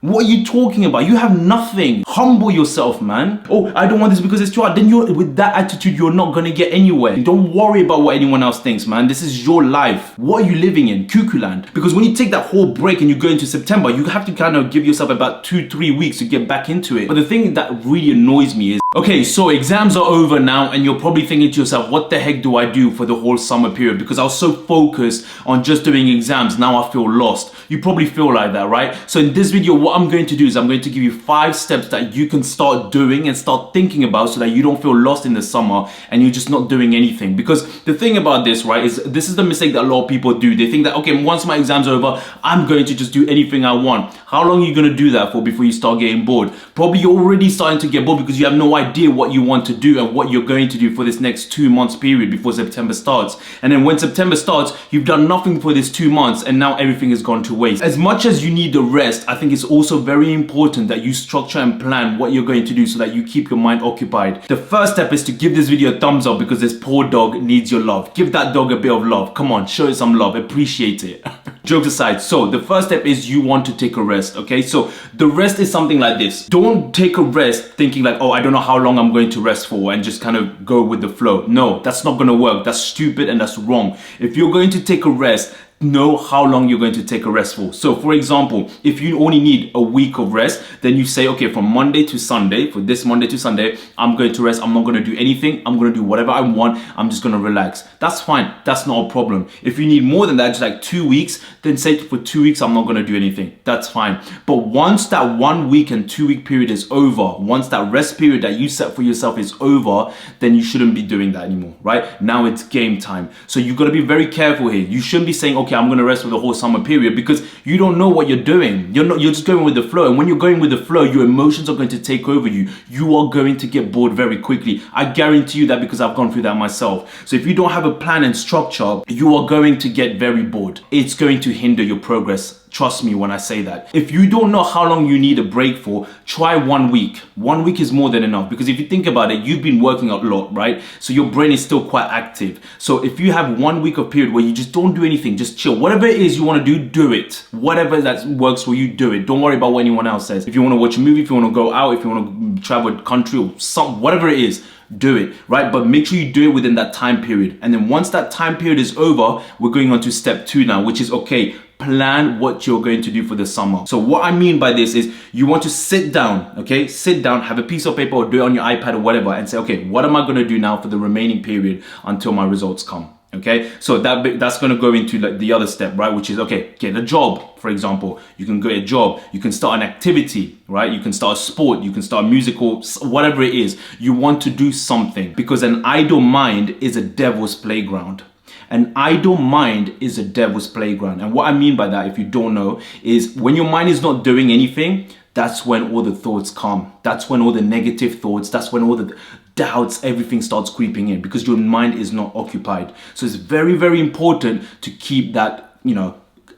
What are you talking about? You have nothing. Humble yourself, man. Oh, I don't want this because it's too hard. Then with that attitude, you're not gonna get anywhere. Don't worry about what anyone else thinks, man. This is your life. What are you living in? Cuckoo land. Because when you take that whole break and you go into September, you have to kind of give yourself about 2-3 weeks to get back into it. But the thing that really annoys me is, okay, so exams are over now and you're probably thinking to yourself, what the heck do I do for the whole summer period? Because I was so focused on just doing exams, now I feel lost. You probably feel like that, right? So in this video, what I'm going to do is I'm going to give you 5 steps that you can start doing and start thinking about so that you don't feel lost in the summer and you're just not doing anything. Because the thing about this, right, is this is the mistake that a lot of people do. They think that, okay, once my exam's over, I'm going to just do anything I want. How long are you going to do that for before you start getting bored? Probably you're already starting to get bored because you have no idea what you want to do and what you're going to do for this next 2 months period before September starts. And then when September starts, you've done nothing for this 2 months and now everything has gone to waste. As much as you need the rest, I think it's also very important that you structure and plan what you're going to do so that you keep your mind occupied. The first step is to give this video a thumbs up because this poor dog needs your love. Give that dog a bit of love. Come on, show it some love. Appreciate it. Jokes aside, so the first step is you want to take a rest, okay? So the rest is something like this. Don't take a rest thinking like, oh, I don't know how long I'm going to rest for and just kind of go with the flow. No, that's not going to work. That's stupid and that's wrong. If you're going to take a rest, know how long you're going to take a rest for. So for example, if you only need a week of rest, then you say, okay, from Monday to Sunday, for this Monday to Sunday, I'm going to rest. I'm not going to do anything. I'm going to do whatever I want. I'm just going to relax. That's fine. That's not a problem. If you need more than that, just like 2 weeks, then say for 2 weeks, I'm not going to do anything. That's fine. But once that 1 week and 2 week period is over, once that rest period that you set for yourself is over, then you shouldn't be doing that anymore, right? Now it's game time. So you've got to be very careful here. You shouldn't be saying, okay, I'm going to rest for the whole summer period because you don't know what you're doing. You're just going with the flow. And when you're going with the flow, your emotions are going to take over you. You are going to get bored very quickly. I guarantee you that because I've gone through that myself. So if you don't have a plan and structure, you are going to get very bored. It's going to hinder your progress. Trust me when I say that. If you don't know how long you need a break for, try 1 week. 1 week is more than enough because if you think about it, you've been working a lot, right? So your brain is still quite active. So if you have 1 week of period where you just don't do anything, just chill. Whatever it is you want to do, do it. Whatever that works for you, do it. Don't worry about what anyone else says. If you want to watch a movie, if you want to go out, if you want to travel a country or whatever it is, do it, right? But make sure you do it within that time period. And then once that time period is over, we're going on to step 2 now, which is, okay, plan what you're going to do for the summer. So what I mean by this is you want to sit down, okay? Sit down, have a piece of paper or do it on your iPad or whatever and say, okay, what am I going to do now for the remaining period until my results come? Okay, so that's going to go into like the other step, right? Which is, okay, get a job, for example. You can get a job, you can start an activity, right? You can start a sport, you can start a musical, whatever it is. You want to do something because an idle mind is a devil's playground. An idle mind is a devil's playground. And what I mean by that, if you don't know, is when your mind is not doing anything, that's when all the thoughts come. That's when all the negative thoughts, that's when all the doubts, everything starts creeping in because your mind is not occupied. So it's very, very important to keep that,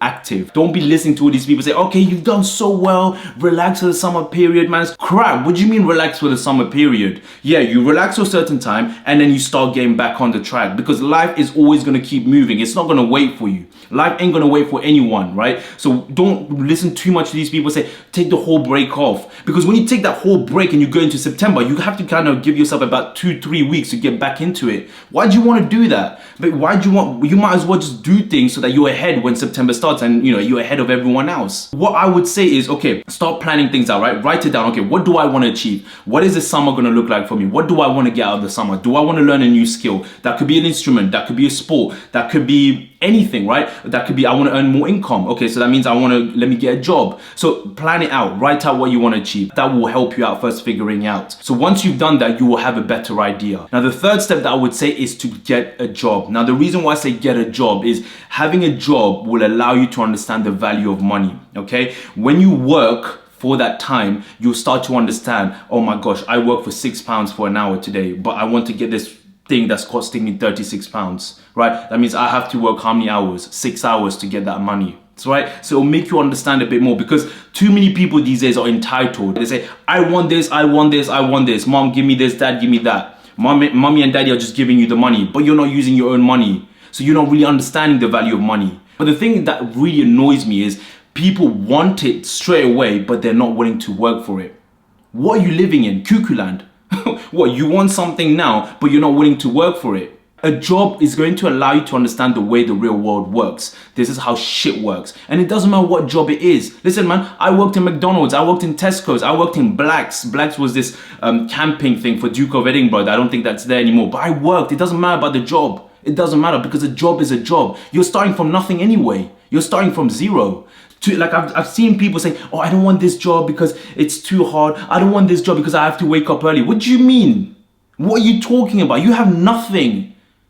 active. Don't be listening to all these people say, okay, you've done so well, relax for the summer period, man. It's crap. What do you mean relax for the summer period? Yeah, you relax for a certain time and then you start getting back on the track because life is always going to keep moving. It's not going to wait for you. Life ain't going to wait for anyone, right? So don't listen too much to these people say, take the whole break off. Because when you take that whole break and you go into September, you have to kind of give yourself about 2-3 weeks to get back into it. Why do you want to do that? But you might as well just do things so that you're ahead when September starts and you're ahead of everyone else. What I would say is, okay, start planning things out, right? Write it down. Okay, what do I want to achieve? What is the summer going to look like for me? What do I want to get out of the summer? Do I want to learn a new skill? That could be an instrument, that could be a sport, that could be anything, right? That could be, I want to earn more income. Okay, so that means let me get a job. So plan it out, write out what you want to achieve. That will help you out first figuring out. So once you've done that, you will have a better idea. Now, the third step that I would say is to get a job. Now, the reason why I say get a job is having a job will allow you to understand the value of money, okay? When you work for that time, you'll start to understand, oh my gosh, I work for £6 for an hour today, but I want to get this thing that's costing me £36, right? That means I have to work how many hours? 6 hours to get that money. That's right. So it'll make you understand a bit more because too many people these days are entitled. They say, I want this, I want this, I want this. Mom, give me this, dad, give me that. Mommy and daddy are just giving you the money, but you're not using your own money. So you're not really understanding the value of money. But the thing that really annoys me is People want it straight away, but they're not willing to work for it. What are you living in? Cuckoo land? What, you want something now, but you're not willing to work for it? A job is going to allow you to understand the way the real world works. This is how shit works. And it doesn't matter what job it is. Listen, man, I worked in McDonald's, I worked in Tesco's, I worked in Blacks. Blacks was this camping thing for Duke of Edinburgh. I don't think that's there anymore. But I worked. It doesn't matter about the job. It doesn't matter because a job is a job. You're starting from nothing anyway. You're starting from zero. Like I've seen people say, oh, I don't want this job because it's too hard. I don't want this job because I have to wake up early. What do you mean? What are you talking about? You have nothing.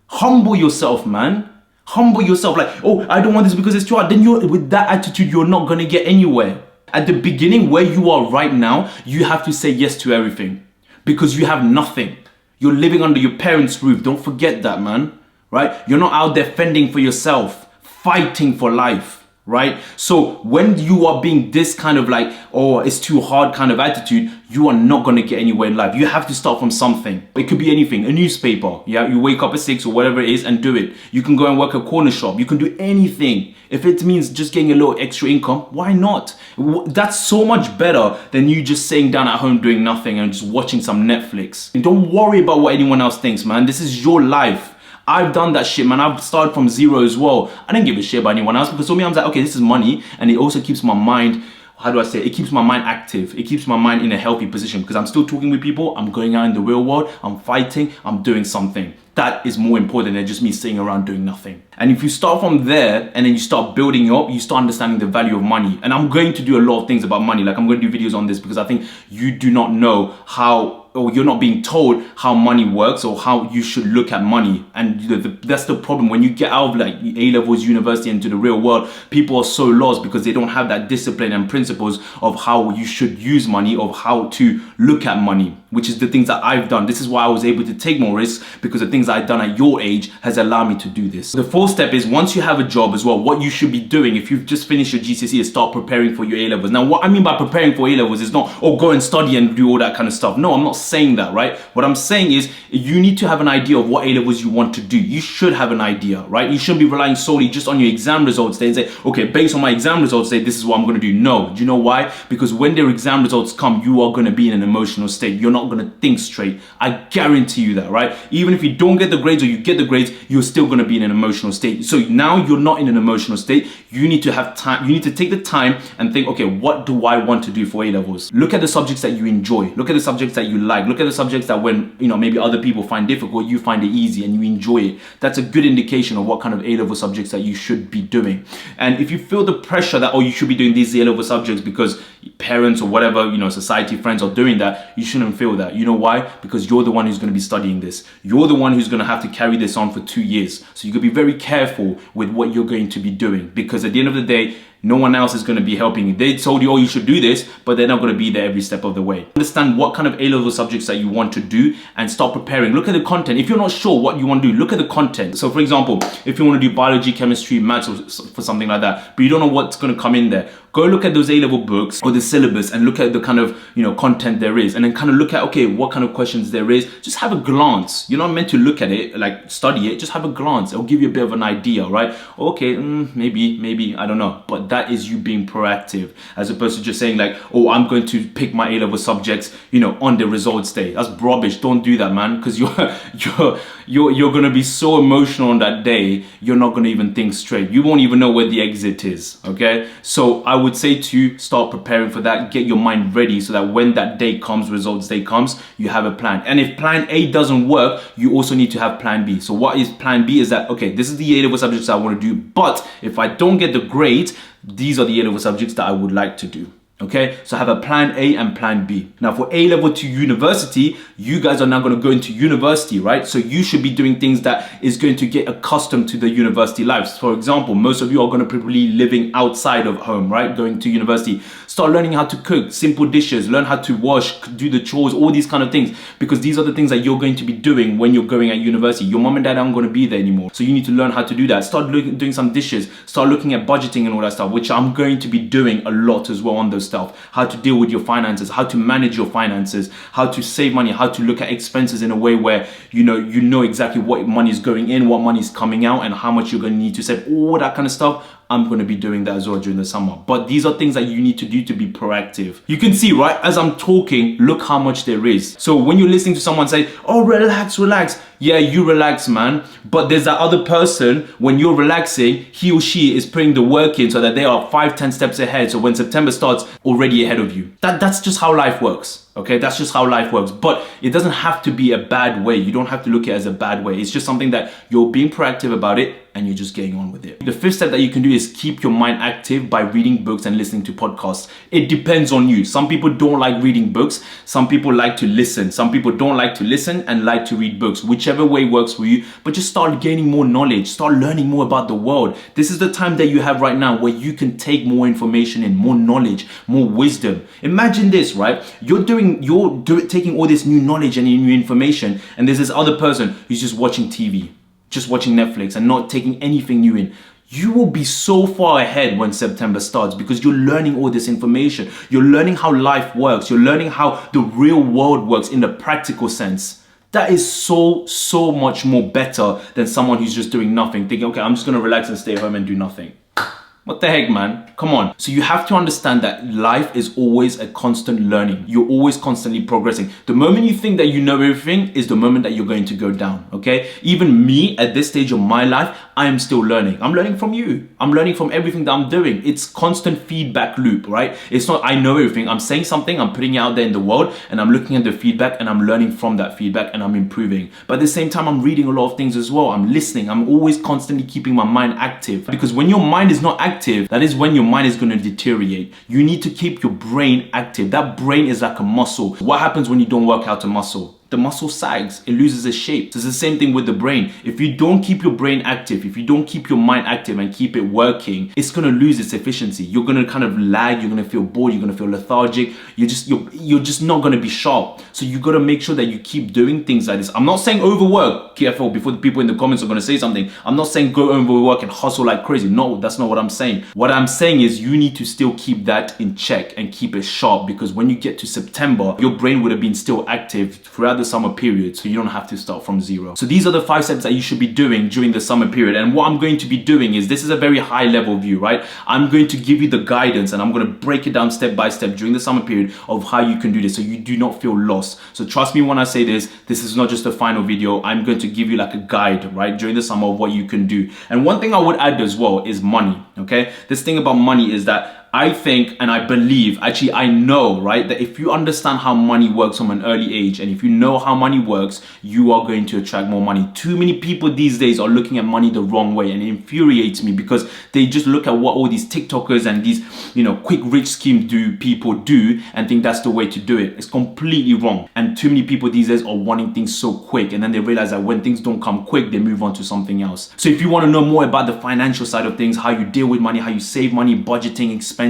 Humble yourself, man. Humble yourself. Like, oh, I don't want this because it's too hard. Then with that attitude, you're not going to get anywhere. At the beginning, where you are right now, you have to say yes to everything because you have nothing. You're living under your parents' roof. Don't forget that, man. Right? You're not out there fending for yourself, fighting for life. Right? So when you are being this kind of like, oh, it's too hard kind of attitude, you are not going to get anywhere in life. You have to start from something. It could be anything, a newspaper. Yeah, you wake up at 6 or whatever it is and do it. You can go and work a corner shop. You can do anything. If it means just getting a little extra income, why not? That's so much better than you just sitting down at home doing nothing and just watching some Netflix. And don't worry about what anyone else thinks, man. This is your life. I've done that shit, man. I've started from zero as well. I didn't give a shit about anyone else because for me, I was like, okay, this is money. And it also keeps my mind, how do I say it? It keeps my mind active. It keeps my mind in a healthy position because I'm still talking with people. I'm going out in the real world. I'm fighting. I'm doing something. That is more important than just me sitting around doing nothing. And if you start from there and then you start building up, you start understanding the value of money. And I'm going to do a lot of things about money. Like I'm going to do videos on this because I think you do not know how, or you're not being told how money works or how you should look at money. And that's the problem. When you get out of like A-levels, university into the real world, people are so lost because they don't have that discipline and principles of how you should use money, of how to look at money, which is the things that I've done. This is why I was able to take more risks because the things I've done at your age has allowed me to do this. The fourth step is once you have a job as well, what you should be doing if you've just finished your GCSE is start preparing for your A-levels. Now, what I mean by preparing for A-levels is not, oh, go and study and do all that kind of stuff. No, I'm not saying that, right? What I'm saying is you need to have an idea of what A-levels you want to do. You should have an idea, right? You shouldn't be relying solely just on your exam results day and say, okay, based on my exam results day, this is what I'm going to do. No, do you know why? Because when their exam results come, you are going to be in an emotional state. You're not going to think straight. I guarantee you that, right? Even if you don't get the grades or you get the grades, you're still going to be in an emotional state. So now you're not in an emotional state. You need to have time. You need to take the time and think, okay, what do I want to do for A-levels? Look at the subjects that you enjoy. Look at the subjects that you like. Look at the subjects that when, maybe other people find difficult, you find it easy and you enjoy it. That's a good indication of what kind of A-level subjects that you should be doing. And if you feel the pressure that, oh, you should be doing these A-level subjects because parents or whatever, society, friends are doing that, you shouldn't feel that. You know why? Because you're the one who's going to be studying this. You're the one who's going to have to carry this on for 2 years. So you could be very careful with what you're going to be doing because at the end of the day, no one else is going to be helping you. They told you, oh, you should do this, but they're not going to be there every step of the way. Understand what kind of A-level subjects that you want to do and start preparing. Look at the content. If you're not sure what you want to do, look at the content. So for example, if you want to do biology, chemistry, maths or for something like that, but you don't know what's going to come in there, go look at those A-level books or the syllabus and look at the kind of, content there is and then kind of look at, okay, what kind of questions there is. Just have a glance. You're not meant to look at it, like study it. Just have a glance. It'll give you a bit of an idea, right? Okay, maybe, I don't know. But that is you being proactive as opposed to just saying like, oh, I'm going to pick my A-level subjects, on the results day. That's rubbish. Don't do that, man, because you're going to be so emotional on that day, you're not going to even think straight. You won't even know where the exit is, okay? So I would say to start preparing for that, get your mind ready so that when that day comes, results day comes, you have a plan. And if plan A doesn't work, you also need to have plan B. So what is plan B is that, okay, this is the A-level subjects I want to do, but if I don't get the grades, these are the A-level subjects that I would like to do. Okay, so have a plan A and plan B. Now for A-level to university, you guys are now going to go into university, right? So you should be doing things that is going to get accustomed to the university lives. For example, most of you are going to probably living outside of home, right? Going to university. Start learning how to cook, simple dishes, learn how to wash, do the chores, all these kind of things, because these are the things that you're going to be doing when you're going at university. Your mom and dad aren't going to be there anymore. So you need to learn how to do that. Start doing some dishes, start looking at budgeting and all that stuff, which I'm going to be doing a lot as well on those stuff. How to deal with your finances, how to manage your finances, how to save money, how to look at expenses in a way where you know exactly what money is going in, what money is coming out, and how much you're going to need to save. All that kind of stuff I'm going to be doing that as well during the summer. But these are things that you need to do to be proactive. You can see, right, as I'm talking, look how much there is. So when you're listening to someone say, oh, relax, relax. Yeah, you relax, man. But there's that other person, when you're relaxing, he or she is putting the work in so that they are 5-10 steps ahead. So when September starts, already ahead of you. That's just how life works. Okay, that's just how life works. But it doesn't have to be a bad way. You don't have to look at it as a bad way. It's just something that you're being proactive about it and you're just getting on with it. The fifth step that you can do is keep your mind active by reading books and listening to podcasts. It depends on you. Some people don't like reading books. Some people like to listen. Some people don't like to listen and like to read books. Whichever way works for you, but just start gaining more knowledge. Start learning more about the world. This is the time that you have right now where you can take more information in, more knowledge, more wisdom. Imagine this, right? You're taking all this new knowledge and new information, and there's this other person who's just watching TV, just watching Netflix and not taking anything new in. You will be so far ahead when September starts because you're learning all this information. You're learning how life works. You're learning how the real world works in the practical sense. That is so much more better than someone who's just doing nothing, thinking, okay, I'm just gonna relax and stay home and do nothing. What the heck, man? Come on. So you have to understand that life is always a constant learning. You're always constantly progressing. The moment you think that you know everything is the moment that you're going to go down, okay? Even me, at this stage of my life, I am still learning. I'm learning from you. I'm learning from everything that I'm doing. It's constant feedback loop, right? It's not I know everything. I'm saying something, I'm putting it out there in the world, and I'm looking at the feedback and I'm learning from that feedback and I'm improving. But at the same time, I'm reading a lot of things as well. I'm listening. I'm always constantly keeping my mind active, because when your mind is not active, that is when your mind is going to deteriorate. You need to keep your brain active. That brain is like a muscle. What happens when you don't work out a muscle? The muscle sags, it loses its shape. So it's the same thing with the brain. If you don't keep your brain active, if you don't keep your mind active and keep it working, it's gonna lose its efficiency. You're gonna kind of lag, you're gonna feel bored, you're gonna feel lethargic, you're just not gonna be sharp. So you gotta make sure that you keep doing things like this. I'm not saying overwork, careful, before the people in the comments are gonna say something. I'm not saying go overwork and hustle like crazy. No, that's not what I'm saying. What I'm saying is you need to still keep that in check and keep it sharp, because when you get to September, your brain would have been still active throughout the summer period, so you don't have to start from zero. So these are the 5 steps that you should be doing during the summer period. And what I'm going to be doing is, this is a very high level view, right? I'm going to give you the guidance and I'm going to break it down step by step during the summer period of how you can do this so you do not feel lost. So trust me when I say this is not just a final video. I'm going to give you like a guide, right, during the summer of what you can do. And one thing I would add as well is money, okay? This thing about money is that I think, and I believe, actually I know, right, that if you understand how money works from an early age, and if you know how money works, you are going to attract more money. Too many people these days are looking at money the wrong way, and it infuriates me because they just look at what all these TikTokers and these, quick rich scheme people do and think that's the way to do it. It's completely wrong. And too many people these days are wanting things so quick, and then they realize that when things don't come quick, they move on to something else. So if you want to know more about the financial side of things, how you deal with money, how you save money, budgeting, expenses,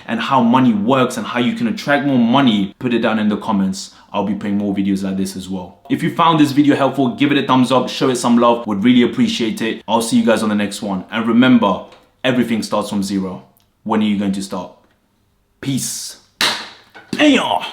and how money works and how you can attract more money, put it down in the comments. I'll be putting more videos like this as well. If you found this video helpful, give it a thumbs up, show it some love, would really appreciate it. I'll see you guys on the next one. And remember, everything starts from zero. When are you going to start? Peace. Hey y'all.